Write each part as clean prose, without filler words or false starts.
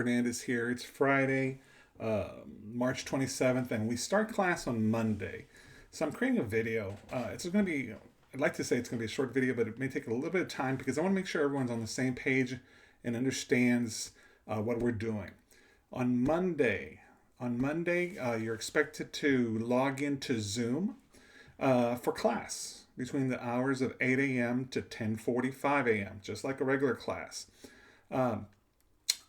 Hernandez here. It's Friday, March 27th, and we start class on Monday. So I'm creating a video. It's going to be, I'd like to say it's going to be a short video, but it may take a little bit of time because I want to make sure everyone's on the same page and understands what we're doing. On Monday, you're expected to log into Zoom for class between the hours of 8 a.m. to 10:45 a.m., just like a regular class. Um,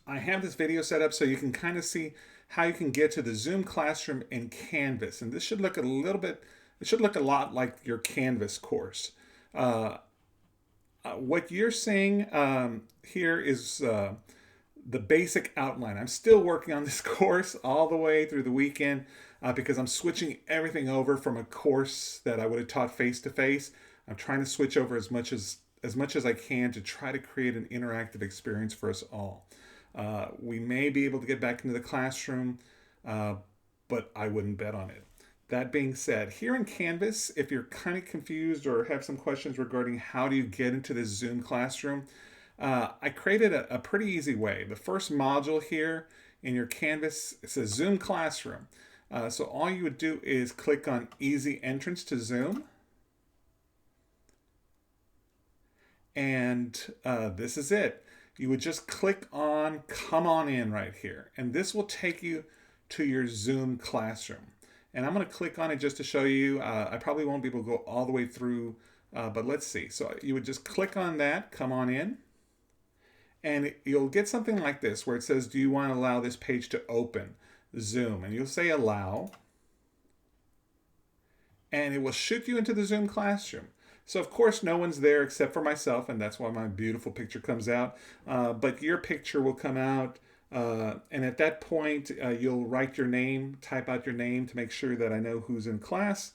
I have this video set up so you can kind of see how you can get to the Zoom classroom in Canvas. And this should look it should look a lot like your Canvas course. Uh, what you're seeing here is the basic outline. I'm still working on this course all the way through the weekend because I'm switching everything over from a course that I would have taught face to face. I'm trying to switch over as much as I can to try to create an interactive experience for us all. We may be able to get back into the classroom, uh, but I wouldn't bet on it. That being said, here in Canvas, if you're kind of confused or have some questions regarding how do you get into this Zoom classroom, I created a pretty easy way. The first module here in your Canvas, it says Zoom Classroom. So all you would do is click on Easy Entrance to Zoom. And this is it. You would just click on Come On In right here. And this will take you to your Zoom classroom. And I'm going to click on it just to show you. I probably won't be able to go all the way through, but let's see. So you would just click on that, Come On In. And you'll get something like this where it says, do you want to allow this page to open? Zoom. And you'll say allow. And it will shoot you into the Zoom classroom. So of course no one's there except for myself, and that's why my beautiful picture comes out. But your picture will come out, and at that point you'll write your name, type out your name to make sure that I know who's in class.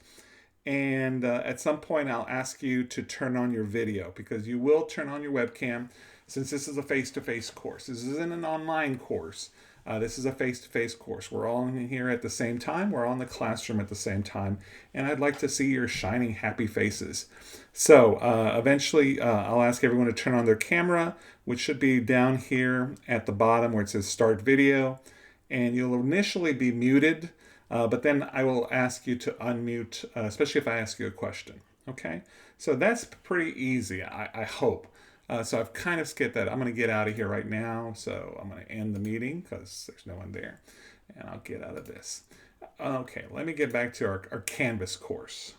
And at some point I'll ask you to turn on your video because you will turn on your webcam since this is a face-to-face course. This isn't an online course. This is a face-to-face course. We're all in here at the same time. We're all in the classroom at the same time. And I'd like to see your shining, happy faces. So eventually, I'll ask everyone to turn on their camera, which should be down here at the bottom where it says Start Video. And you'll initially be muted, but then I will ask you to unmute, especially if I ask you a question. Okay? So that's pretty easy, I hope. So I've kind of skipped that. I'm going to get out of here right now. So I'm going to end the meeting because there's no one there. And I'll get out of this. Okay, let me get back to our Canvas course.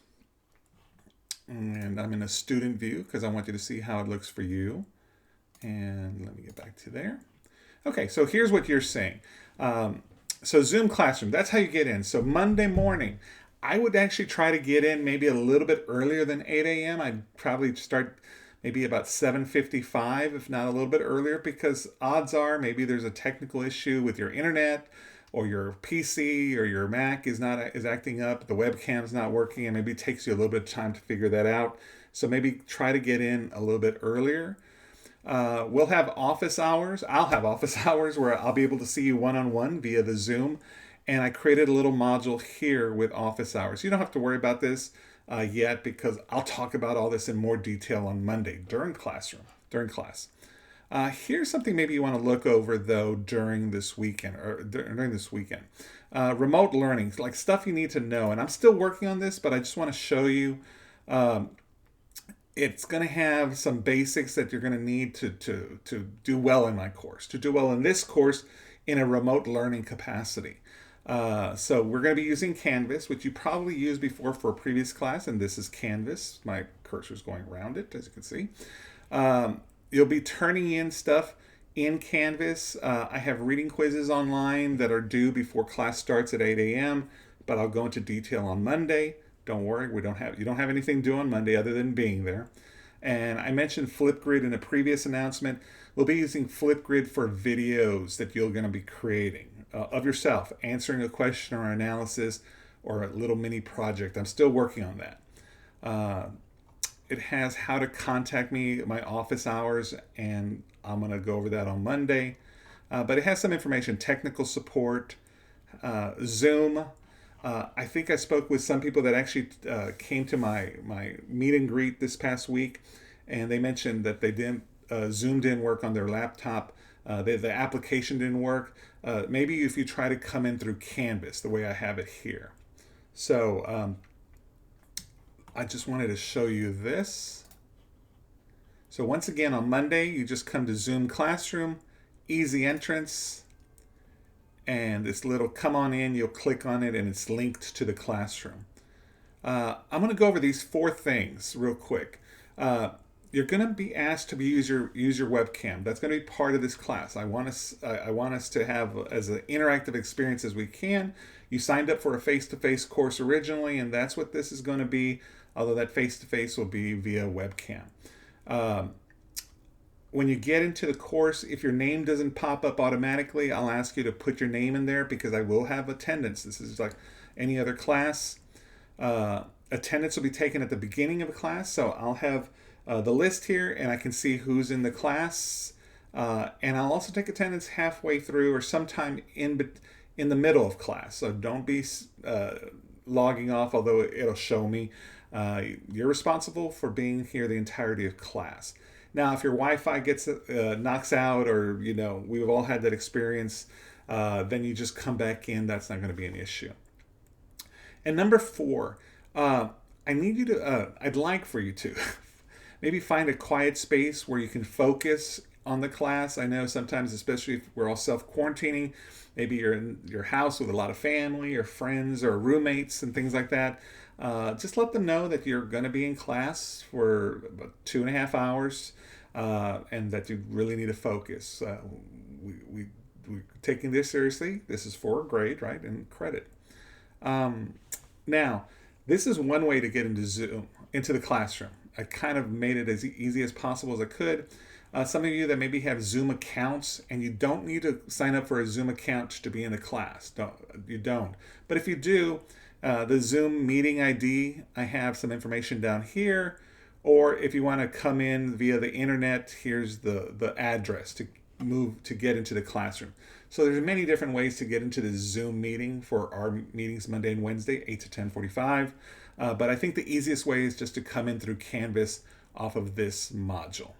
And I'm in a student view because I want you to see how it looks for you. And let me get back to there. Okay, so here's what you're seeing. So Zoom Classroom, that's how you get in. So Monday morning, I would actually try to get in maybe a little bit earlier than 8 a.m. I'd probably start maybe about 7:55, if not a little bit earlier, because odds are maybe there's a technical issue with your internet or your PC or your Mac is acting up, the webcam's not working, and maybe it takes you a little bit of time to figure that out. So maybe try to get in a little bit earlier. We'll have office hours. I'll have office hours where I'll be able to see you one-on-one via the Zoom. And I created a little module here with office hours. You don't have to worry about this yet because I'll talk about all this in more detail on Monday during class. Here's something maybe you want to look over though during this weekend remote learning, like stuff you need to know. And I'm still working on this, but I just want to show you. It's going to have some basics that you're going to need to do well in my course, to do well in this course in a remote learning capacity. So we're going to be using Canvas, which you probably used before for a previous class, and this is Canvas. My cursor's going around it, as you can see. You'll be turning in stuff in Canvas. I have reading quizzes online that are due before class starts at 8 a.m., but I'll go into detail on Monday. Don't worry, you don't have anything due on Monday other than being there. And I mentioned Flipgrid in a previous announcement. We'll be using Flipgrid for videos that you're going to be creating of yourself, answering a question or analysis or a little mini project. I'm still working on that. It has how to contact me, my office hours, and I'm going to go over that on Monday. But it has some information, technical support, Zoom. I think I spoke with some people that actually came to my meet and greet this past week, and they mentioned that they didn't Zoom didn't work on their laptop the application didn't work. Maybe if you try to come in through Canvas, the way I have it here. So I just wanted to show you this. So once again, on Monday, you just come to Zoom Classroom, easy entrance, and this little come on in, you'll click on it and it's linked to the classroom. I'm going to go over these 4 things real quick. You're going to be asked to use your webcam. That's going to be part of this class. I want us to have as an interactive experience as we can. You signed up for a face-to-face course originally, and that's what this is going to be, although that face-to-face will be via webcam. When you get into the course, if your name doesn't pop up automatically, I'll ask you to put your name in there because I will have attendance. This is like any other class. Attendance will be taken at the beginning of a class, so I'll have the list here and I can see who's in the class. And I'll also take attendance halfway through or sometime in the middle of class. So don't be logging off, although it'll show me. You're responsible for being here the entirety of class. Now, if your Wi-Fi knocks out, or we've all had that experience, then you just come back in. That's not going to be an issue. And number 4, I need you to. I'd like for you to maybe find a quiet space where you can focus on the class. I know sometimes, especially if we're all self-quarantining, maybe you're in your house with a lot of family or friends or roommates and things like that. Just let them know that you're going to be in class for about 2.5 hours and that you really need to focus. We're taking this seriously. This is for a grade, right, and credit. Now, this is one way to get into Zoom, into the classroom. I kind of made it as easy as possible as I could. Some of you that maybe have Zoom accounts, and you don't need to sign up for a Zoom account to be in the class. You don't. But if you do, the Zoom meeting ID, I have some information down here. Or if you want to come in via the internet, here's the address to get into the classroom. So there's many different ways to get into the Zoom meeting for our meetings Monday and Wednesday, 8 to 10:45. But I think the easiest way is just to come in through Canvas off of this module.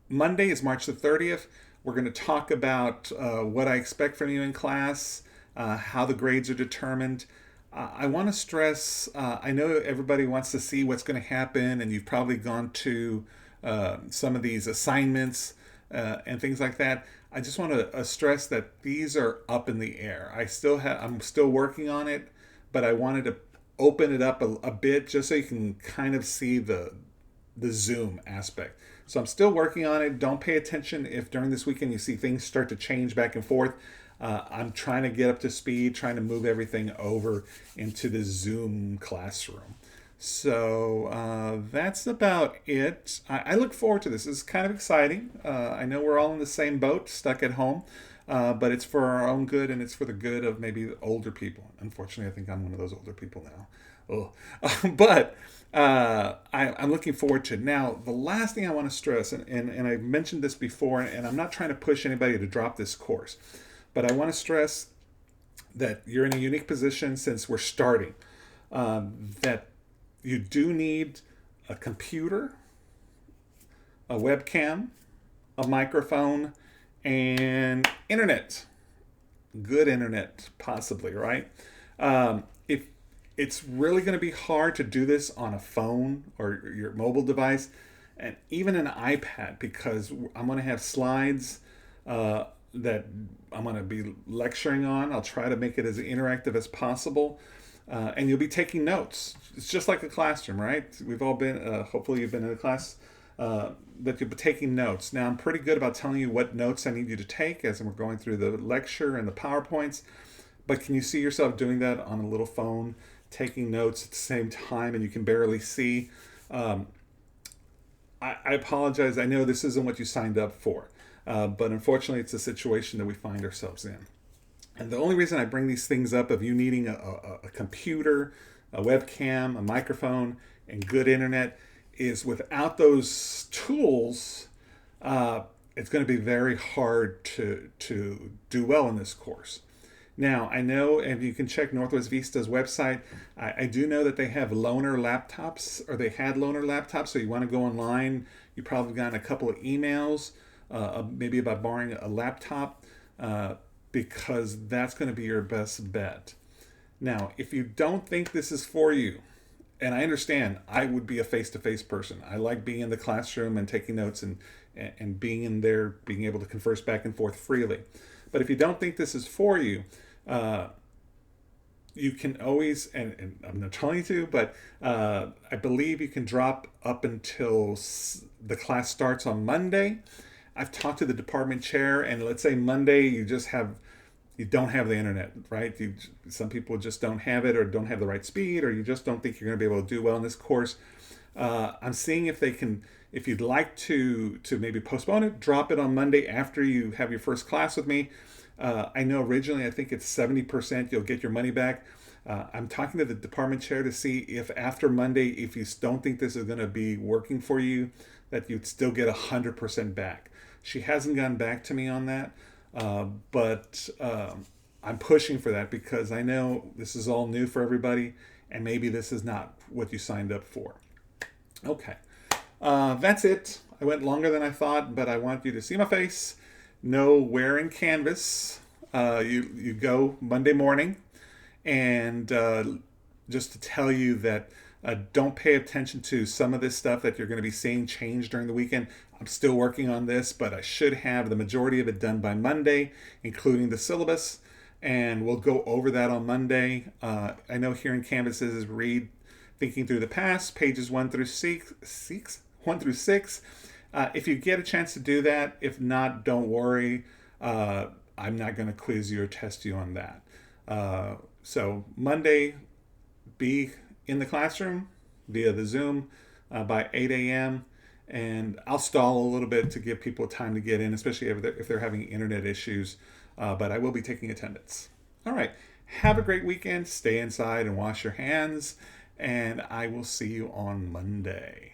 Monday is March the 30th. We're going to talk about what I expect from you in class, how the grades are determined. I want to stress, I know everybody wants to see what's going to happen, and you've probably gone to some of these assignments and things like that. I just want to stress that these are up in the air. I'm still working on it, but I wanted to open it up a bit just so you can kind of see the Zoom aspect. So I'm still working on it. Don't pay attention if during this weekend you see things start to change back and forth. I'm trying to get up to speed, trying to move everything over into the Zoom classroom. So that's about it. I look forward to this. It's kind of exciting. I know we're all in the same boat, stuck at home, but it's for our own good, and it's for the good of maybe older people. Unfortunately, I think I'm one of those older people now. But I'm looking forward to it. Now, the last thing I want to stress, and I've mentioned this before, and I'm not trying to push anybody to drop this course, but I want to stress that you're in a unique position since we're starting, that you do need a computer, a webcam, a microphone, and internet. Good internet, possibly, right? If it's really going to be hard to do this on a phone or your mobile device, and even an iPad, because I'm going to have slides that I'm going to be lecturing on. I'll try to make it as interactive as possible. And you'll be taking notes. It's just like a classroom, right? We've all been, hopefully you've been in a class that you'll be taking notes. Now, I'm pretty good about telling you what notes I need you to take as we're going through the lecture and the PowerPoints. But can you see yourself doing that on a little phone, taking notes at the same time, and you can barely see? I apologize. I know this isn't what you signed up for. But unfortunately, it's a situation that we find ourselves in. And the only reason I bring these things up of you needing a computer, a webcam, a microphone, and good internet is without those tools, it's going to be very hard to do well in this course. Now, I know, and you can check Northwest Vista's website. I do know that they have loaner laptops, or they had loaner laptops. So you want to go online. You probably gotten a couple of emails, maybe about borrowing a laptop, because that's going to be your best bet. Now, if you don't think this is for you, and I understand, I would be a face-to-face person. I like being in the classroom and taking notes and being in there, being able to converse back and forth freely. But if you don't think this is for you, uh, you can always, and I'm not telling you to, but I believe you can drop up until the class starts on Monday. I've talked to the department chair, and let's say Monday you don't have the internet, right? Some people just don't have it, or don't have the right speed, or you just don't think you're going to be able to do well in this course. I'm seeing if they can, if you'd like to maybe postpone it, drop it on Monday after you have your first class with me. I know originally I think it's 70%. You'll get your money back. I'm talking to the department chair to see if after Monday, if you don't think this is going to be working for you, that you'd still get 100% back. She hasn't gotten back to me on that, but I'm pushing for that because I know this is all new for everybody, and maybe this is not what you signed up for. Okay, that's it. I went longer than I thought, but I want you to see my face, know where in Canvas you go Monday morning, and just to tell you that don't pay attention to some of this stuff that you're going to be seeing change during the weekend. I'm still working on this, but I should have the majority of it done by Monday, including the syllabus, and we'll go over that on Monday. I know here in Canvas is read Thinking Through the Past, pages 1 through 6. If you get a chance to do that, if not, don't worry. I'm not going to quiz you or test you on that. So Monday, be in the classroom via the Zoom by 8 a.m. And I'll stall a little bit to give people time to get in, especially if they're having internet issues. But I will be taking attendance. All right. Have a great weekend. Stay inside and wash your hands. And I will see you on Monday.